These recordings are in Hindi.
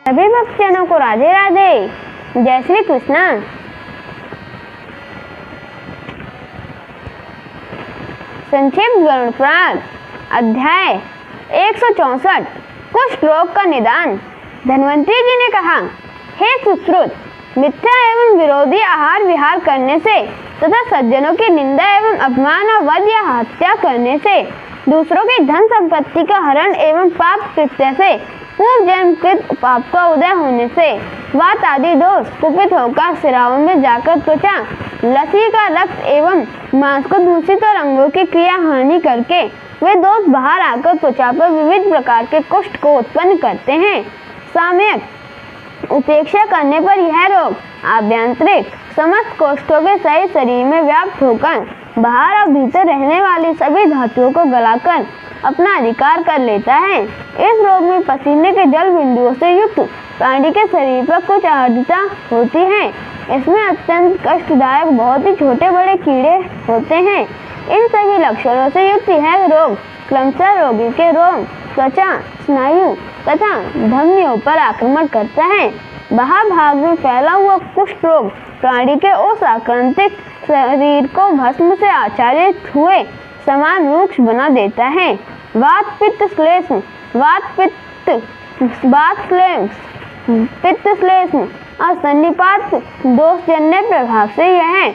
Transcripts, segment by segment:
सभी भक्तजनों को राधे राधे। जय श्री कृष्णा। संक्षिप्त गरुड़ पुराण अध्याय 164 कुष्ठ रोग का निदान। धन्वंतरी जी ने कहा, हे सुश्रुत, मिथ्या एवं विरोधी आहार विहार करने से तथा सज्जनों की निंदा एवं अपमान और वध या हत्या करने से, दूसरों की धन संपत्ति का हरण एवं पाप कृत्य से, पूर्व जन्म कृत पाप का उदय होने से, वात आदि दोष कुपित होकर सिराओं में जाकर त्वचा, लसी का रक्त एवं मांस को दूषित और अंगों की क्रिया हानि करके वे दोष बाहर आकर त्वचा पर विविध प्रकार के कुष्ठ को उत्पन्न करते हैं। साम्यक उपेक्षा करने पर यह रोग आभ्यंतरिक समस्त कोष्ठों के सही शरीर में व्याप्त होकर बाहर और भीतर रहने वाली सभी धातुओं को गलाकर अपना अधिकार कर लेता है। इस रोग में पसीने के जल बिंदुओं से युक्त प्राणी के शरीर पर कुछ आर्द्रता होती है। इसमें अत्यंत कष्टदायक बहुत ही छोटे बड़े कीड़े होते हैं। इन सभी लक्षणों से युक्त यह रोग क्रमशः रोगी के रोम, त्वचा, स्नायु तथा धमनियों पर आक्रमण करता है। बाहर भाग में फैला हुआ कुष्ठ रोग प्राणी के उस आक्रांतिक शरीर को भस्म से आच्छादित हुए समान रूक्ष बना देता है। वात पित्त श्लेष्म, पित्त श्लेष्म और सन्निपात दोषजन्य प्रभाव से यह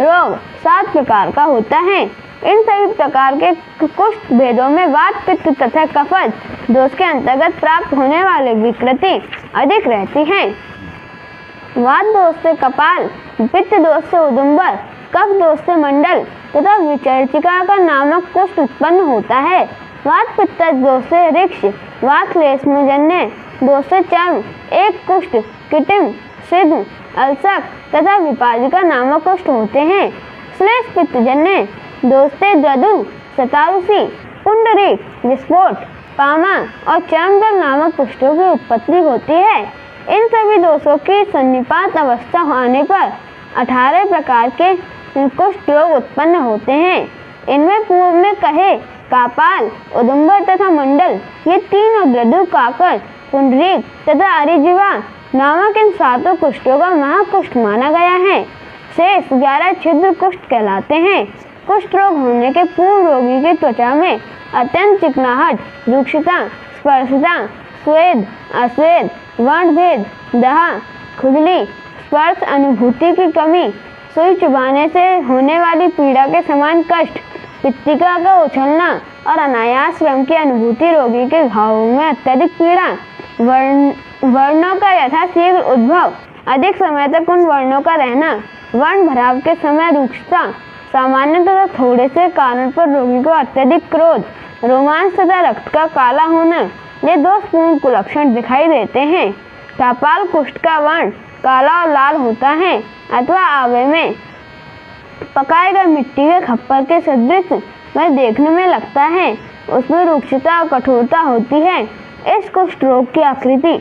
रोग 7 प्रकार का होता है। इन सभी प्रकार के कुष्ठ भेदों में वात पित्त तथा कफज दोष के अंतर्गत प्राप्त होने वाले विकृति अधिक रहती है। वात दोष से कपाल, पित्त दोष से उदुम्बर, कफ दोष से मंडल तथा विचर्चिका का नामक कुष्ठ उत्पन्न होता है। वात पित्त दोष से ऋक्ष, वात श्लेष्मजन्य दोष से चर्म, एक कुष्ठ, किटिम, सिद्ध, अल्सक तथा विपाजिका नामक कुष्ठ होते हैं। श्लेष पित्तजन्य दोष से द्रदु, सतारुसी, पुंडरीक, विस्फोट, पामा और चर्मदल नामक कुष्ठों की उत्पत्ति होती है। इन सभी दोषों की सन्निपात अवस्था होने पर 18 प्रकार के कुष्ठ रोग उत्पन्न होते हैं। इनमें पूर्व में कहे कापाल, उदुम्बर तथा मंडल ये 3 और द्रदु, काकर, पुंडरीक तथा अरिजीवा नामक इन 7 कुष्ठों का महाकुष्ठ माना गया है। शेष 11 छिद्र कुष्ठ कहलाते हैं। कुष्ठ रोग होने के पूर्व रोगी की त्वचा में अत्यंत चिकनाहट, रुक्षता, स्पर्शता, स्वेद, अस्वेद, वर्णभेद, दहा, खुजली, स्पर्श अनुभूति की कमी, सुई चुभाने से होने वाली पीड़ा के समान कष्ट, पित्तिका का उछलना और अनायास श्रम की अनुभूति, रोगी के घावों में अत्यधिक पीड़ा, वर्णों का यथाशीघ्र उद्भव, अधिक समय तक उन वर्णों का रहना, वर्ण भराव के समय रुक्षता, सामान्य तथा थोड़े से कारण पर रोगी को अत्यधिक क्रोध, रोमांच तथा रक्त का काला होना, ये दोषपूर्ण कुलक्षण दिखाई देते हैं। कापाल कुष्ठ का वर्ण काला और लाल होता है अथवा आवे में पकाए गए मिट्टी के खप्पर के सदृश वह देखने में लगता है। उसमें रुक्षता और कठोरता होती है। इस कुष्ठ रोग की आकृति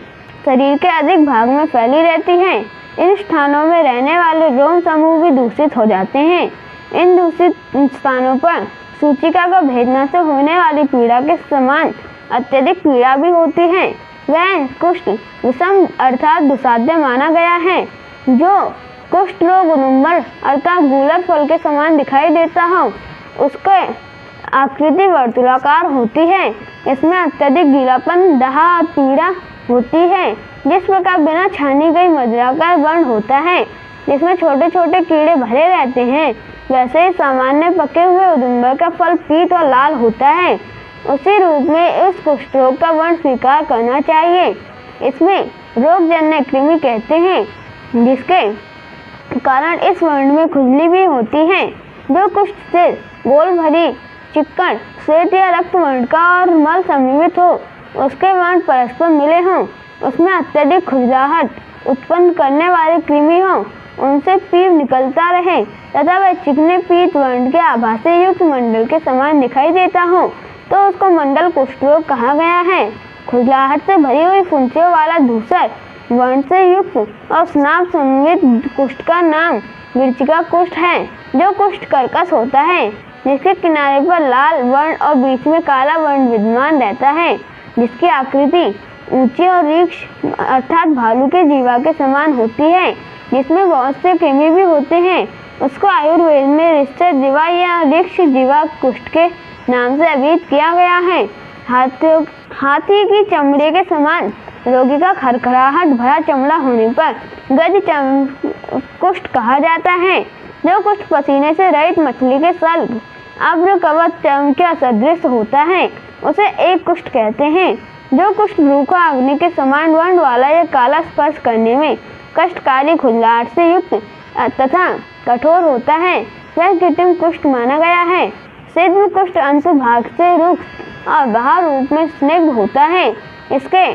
शरीर के अधिक भाग में फैली रहती है। इन स्थानों में रहने वाले रोम समूह भी दूषित हो जाते हैं। इन दूषित स्थानों पर सूचिका को भेदने से होने वाली पीड़ा के समान अत्यधिक पीड़ा भी होती है। वह कुष्ठ विषम अर्थात दुसाध्य माना गया है। जो कुष्ठ रोग उदुम्बर अर्थात गूलर फल के समान दिखाई देता हो, उसके आकृति वर्तुलाकार होती है। इसमें अत्यधिक गीलापन, दहा और पीड़ा होती है। जिस प्रकार बिना छानी गई मदिरा का वर्ण होता है, जिसमें छोटे छोटे कीड़े भरे रहते हैं, वैसे ही सामान्य पके हुए उदुम्बर का फल पीत और लाल होता है। उसी रूप में इस कुष्ठ रोग का वर्ण स्वीकार करना चाहिए। इसमें रोगजन्य कृमि कहते हैं, जिसके कारण इस वर्ण में खुजली भी होती है। जो कुष्ठ से गोल भरी चिक्कड़, श्वेत या रक्त वर्ण का और मल समिमित हो, उसके वर्ण परस्पर मिले हों, उसमें अत्यधिक खुजलाहट उत्पन्न करने वाली कृमि हो, उनसे पीप निकलता रहे तथा वह चिकने पीत वर्ण के आभा से युक्त मंडल के समान दिखाई देता हो, तो उसको मंडल कुष्ठ रोग कहा गया है। खुजलाहट से भरी हुई फुंसियों वाला धूसर वर्ण से युक्त और स्नाप समन्वित कुष्ठ का नाम विरचिका कुष्ठ है। जो कुष्ठ कर्कश होता है, जिसके किनारे पर लाल वर्ण और बीच में काला वर्ण विद्यमान रहता है, जिसकी आकृति ऊंची और रीक्ष अर्थात भालू के जीवा के समान होती है, जिसमें बहुत से कृमि भी होते हैं। उसको आयुर्वेद में रिष्ट जीवा या रीक्ष जीवा कुष्ठ के नाम से अभिहित किया गया है। हाथी की चमड़े के समान रोगी का खरखराहट भरा चमड़ा होने पर गज कुष्ठ कहा जाता है। जो कुष्ठ पसीने से रहित मछली के सल्ब अभ्र कवच के सदृश होता है, उसे एक कुष्ठ कहते हैं। जो कुष्ठ भ्रू का अग्नि के समान वर्ण वाला या काला स्पर्श करने में कष्टकारी खुजलाहट से युक्त तथा कठोर होता है, वह कृत्रिम कुष्ठ माना गया है। सिद्ध कुष्ठ अंत भाग से रुक्ष और बाहर रूप में स्निग्ध होता है। इसके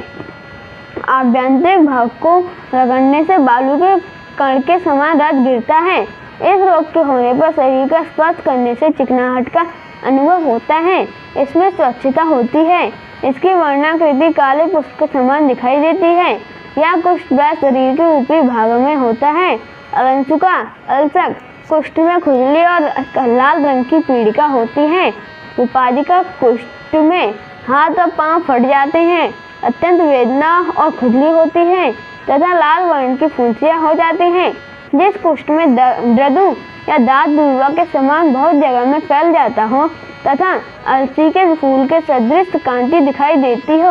आभ्यंतरिक भाग को रगड़ने से बालू के कण के समान रस गिरता है। इस रोग के होने पर शरीर का स्पर्श करने से चिकनाहट का अनुभव होता है। इसमें स्वच्छता होती है। इसकी वर्णाकृति काले पुष्प के समान दिखाई देती है। यह कुष्ठ शरीर के ऊपरी भागों में होता है। अलंसुका अल्सक कुष्ठ में खुजली और लाल रंग की पीड़िका होती है। विपादिका कुष्ठ में हाथ और पांव फट जाते हैं, अत्यंत वेदना और खुजली होती है तथा लाल वर्ण की फुंसियां हो जाती हैं। जिस कुष्ठ में द्रदु या दांत दूर्वा के समान बहुत जगह में फैल जाता हो तथा अलसी के फूल के सदृश कांति दिखाई देती हो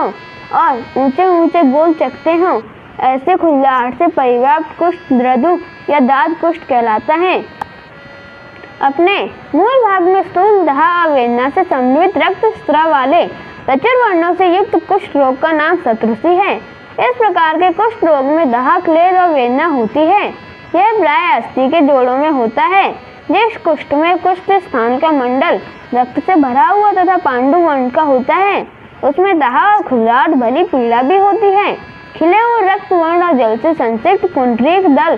और ऊंचे ऊंचे गोल चकते हो, ऐसे खुजलाहट से परिव्याप्त कुष्ठ द्रदु या दांत कुष्ठ कहलाता है। अपने मूल भाग में स्थूल दहा और वेदना से समन्वित रक्त स्राव वाले प्रचुर वर्णों से युक्त कुष्ठ रोग का नाम शत्रुषी है। इस प्रकार के कुष्ठ रोग में दहा, क्लेद और वेदना होती है। यह प्राय अस्थि के जोड़ों में होता है। जिस कुष्ठ में कुष्ठ स्थान का मंडल रक्त से भरा हुआ तथा पांडु वर्ण का होता है, उसमें दहा और खुजलाहट भरी पीड़ा भी होती है। खिले हुए रक्त वर्ण और जल से संसिक्त पुंडरीक दल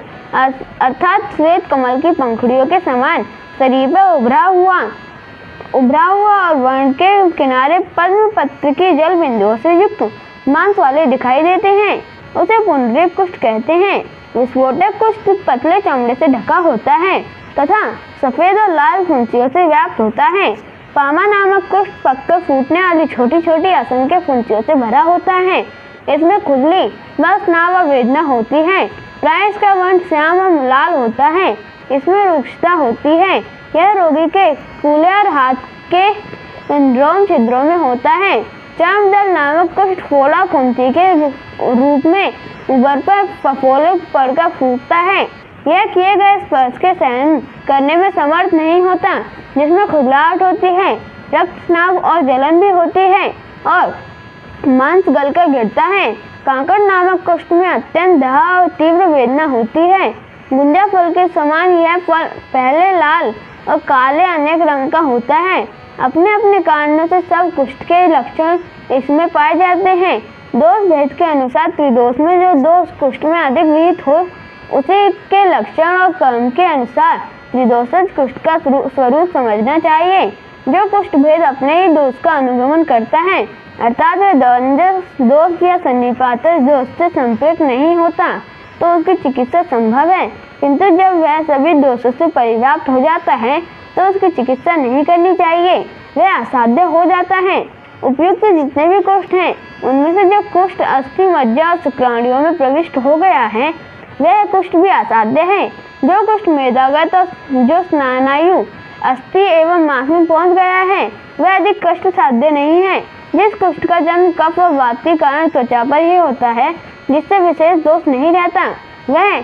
अर्थात श्वेत कमल की पंखुड़ियों के समान शरीर पर उभरा हुआ और वर्ण के किनारे पद्म पत्र की जल बिंदुओं से युक्त मांस वाले दिखाई देते हैं, उसे पुंडरीक कुष्ठ कहते हैं। विस्फोटक कुष्ठ पतले चमड़े से ढका होता है तथा सफेद और लाल फुंसियों से व्याप्त होता है। पामा नामक कुष्ठ पककर फूटने वाली छोटी छोटी असंख्य फुंसियों से भरा होता है। इसमें खुजली, बस नाव और वेदना होती है। प्राय इसका वर्ण श्याम और लाल होता है। इसमें रुक्षता होती है। यह रोगी के फूले और हाथ के रोम छिद्रों में होता है। चर्मदल नामक कुष्ठ फोड़ा फुंसी के रूप में उबर पर फफोले पड़कर फूटता है। यह किए गए स्पर्श के सहन करने में समर्थ नहीं होता, जिसमें खुजलाहट होती है, रक्तस्राव और जलन भी होती है और मांस गलकर गिरता है। कांकड़ नामक कुष्ठ में अत्यंत दहा और तीव्र वेदना होती है। गुंजा फल के समान यह फल पहले लाल और काले अनेक रंग का होता है। अपने अपने कारणों से सब कुष्ठ के लक्षण इसमें पाए जाते हैं। दोष भेद के अनुसार त्रिदोष में जो दोष कुष्ठ में अधिक विहित हो, उसी के लक्षण और कर्म के अनुसार त्रिदोषज कुष्ठ का स्वरूप समझना चाहिए। जो कुष्ठ भेद अपने ही दोष का अनुगमन करता है, अर्थात वह द्वंद्व दोष या सन्निपात दोष से संपृक्त नहीं होता, तो उसकी चिकित्सा संभव है। किंतु जब वह सभी दोषों से परिव्याप्त हो जाता है, तो उसकी चिकित्सा नहीं करनी चाहिए, वह असाध्य हो जाता है। उपयुक्त जितने भी कुष्ठ हैं, उनमें से जो कुष्ठ अस्थि, मज्जा और शुक्राणुओं में प्रविष्ट हो गया है, वह कुष्ठ भी असाध्य है। जो कुष्ठ मेदागत और जो स्नायु, अस्थि एवं मांस में पहुंच गया है, वह अधिक कष्ट साध्य नहीं है। जिस कुष्ठ का जन्म कफ और वात के कारण त्वचा पर ही होता है, जिससे विशेष दोष नहीं रहता, वह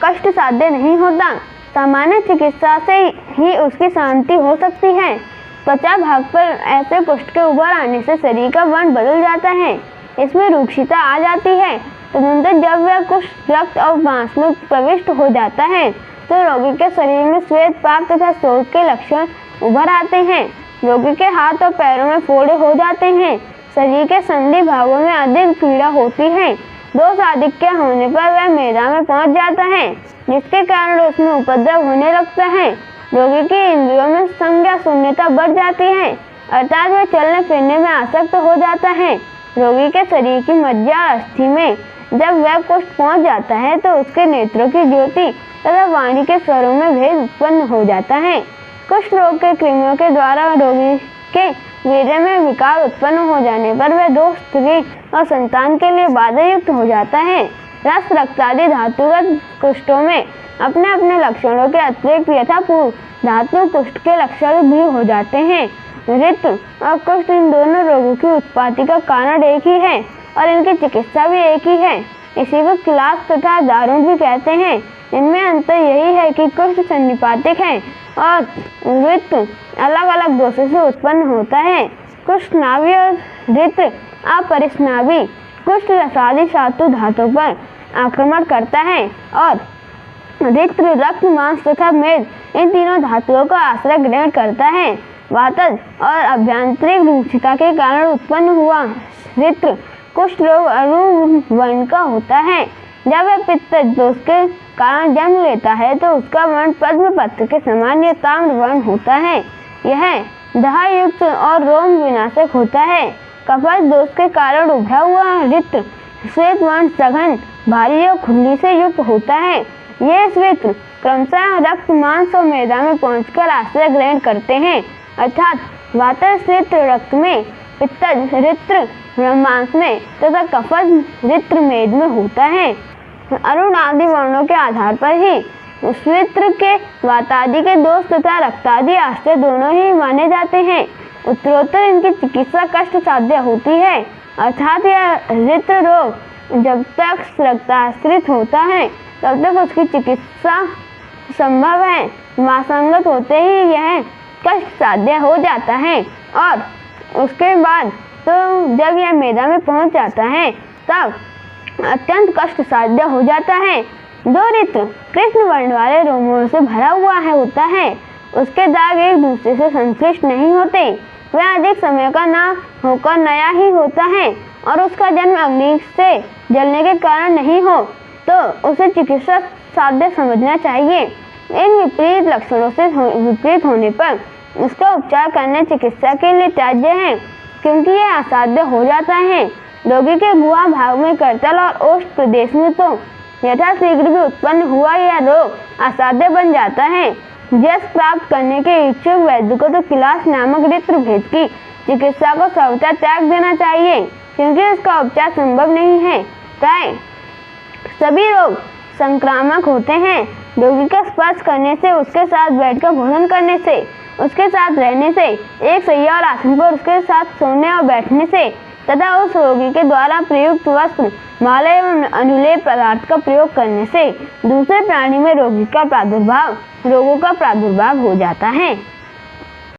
कष्ट साध्य नहीं होता। सामान्य चिकित्सा से ही उसकी शांति हो सकती है। त्वचा भाग पर ऐसे कुष्ठ के उभर आने से शरीर का वर्ण बदल जाता है, इसमें रुक्षिता आ जाती है। तुरंत जब वह कुष्ठ रक्त और मांस में प्रविष्ट हो जाता है, तो रोगी के शरीर में श्वेत पाक तथा शोथ के लक्षण उभर आते हैं। रोगी के हाथ और पैरों में फोड़े हो जाते हैं। शरीर के संधि भागों में अधिक पीड़ा होती है। दोष आधिक्य होने पर वह मेदा में पहुंच जाता है, जिसके कारण उसमें उपद्रव होने लगता है। रोगी की इंद्रियों में संज्ञा शून्यता बढ़ जाती है, अर्थात वह चलने फिरने में आसक्त हो जाता है। रोगी के शरीर की मज्जा अस्थि में जब वह कुष्ठ पहुंच जाता है, तो उसके नेत्रों की ज्योति तथा वाणी के स्वरों में भेद उत्पन्न हो जाता है। कुष्ठ रोग के कृमियों के द्वारा रोगी के वीर्य में विकार उत्पन्न हो जाने पर वह दोष स्त्री और संतान के लिए बाधा युक्त हो जाता है। रस, रक्त आदि धातुगत कुष्ठों में अपने अपने लक्षणों के अतिरिक्त यथापूर्व धातु कुष्ठ के लक्षण भी हो जाते हैं। रिक्त और कुष्ठ इन दोनों रोगों की उत्पत्ति का कारण एक ही है और इनकी चिकित्सा भी एक ही है। इसी को क्लास तथा दारुण भी कहते हैं। इनमें अंतर यही है कि कुष्ठ सन्निपातिक है और रिक्त अलग अलग दोषों से उत्पन्न होता है। कुष्ठ नाभि और रिक्त अपरिस्नाभि कुष्ठ रसादि धातु धातु पर आक्रमण करता है और रिक्त रक्त, मांस तथा मेद इन तीनों धातुओं का आश्रय ग्रहण करता है। वातज और अभ्यंतरिक रूक्षता के कारण उत्पन्न हुआ रिक्त कुष्ठ रोग अरुण वर्ण का होता है। जब वह पित्त दोष के कारण जन्म लेता है तो उसका वर्ण पद्म पत्र के समान या ताम्र वर्ण होता है। यह दहा युक्त और रोम विनाशक होता है। कफज दोष के कारण उभरा हुआ रिक्त श्वेत वर्ण सघन, भारी और खुजली से युक्त होता है। ये श्वेत क्रमशः रक्त, मांस और मेदा में पहुंचकर आश्रय ग्रहण करते हैं, अर्थात वातज श्वेत रक्त में, पित्तज रिक्त मांस में तथा कफज रिक्त मेद में होता है। अरुण आदि वर्णों के आधार पर ही श्वेत के वातादि के दोष तथा रक्तादि आश्रय दोनों ही माने जाते हैं। उत्तरोत्तर इनकी चिकित्सा कष्ट साध्य होती है, अर्थात यह रिक्त रोग जब तक रक्ताश्रित होता है तब तक उसकी चिकित्सा संभव है। मासंगत होते ही यह कष्ट साध्य हो जाता है और उसके बाद तो जब यह मेदा में पहुंच जाता है तब अत्यंत कष्ट साध्य हो जाता है। दो रिक्त कृष्ण वर्ण वाले रोमों से भरा हुआ होता है। उसके दाग एक दूसरे से संश्लिष्ट नहीं होते। वह अधिक समय का ना होकर नया ही होता है और उसका जन्म अग्नि से जलने के कारण नहीं हो तो उसे चिकित्सा साध्य समझना चाहिए। इन विपरीत लक्षणों से विपरीत होने पर उसका उपचार करने चिकित्सा के लिए त्याज्य है, क्योंकि यह असाध्य हो जाता है। रोगी के गुहा भाग में करतल और ओष्ठ प्रदेश में तो यथाशीघ्र भी उत्पन्न हुआ यह रोग असाध्य बन जाता है। जस प्राप्त करने के इच्छुक वैद्य को तो किलास नामक रिक्त भेद की चिकित्सा को सर्वथा त्याग देना चाहिए, क्योंकि उसका उपचार संभव नहीं है। प्राय सभी रोग संक्रामक होते हैं। रोगी का स्पर्श करने से, उसके साथ बैठकर भोजन करने से, उसके साथ रहने से, एक सैया और आसन पर उसके साथ सोने और बैठने से तथा उस रोगी के द्वारा प्रयुक्त वस्त्र, माला एवं अनुलेप पदार्थ का प्रयोग करने से दूसरे प्राणी में रोगों का प्रादुर्भाव हो जाता है।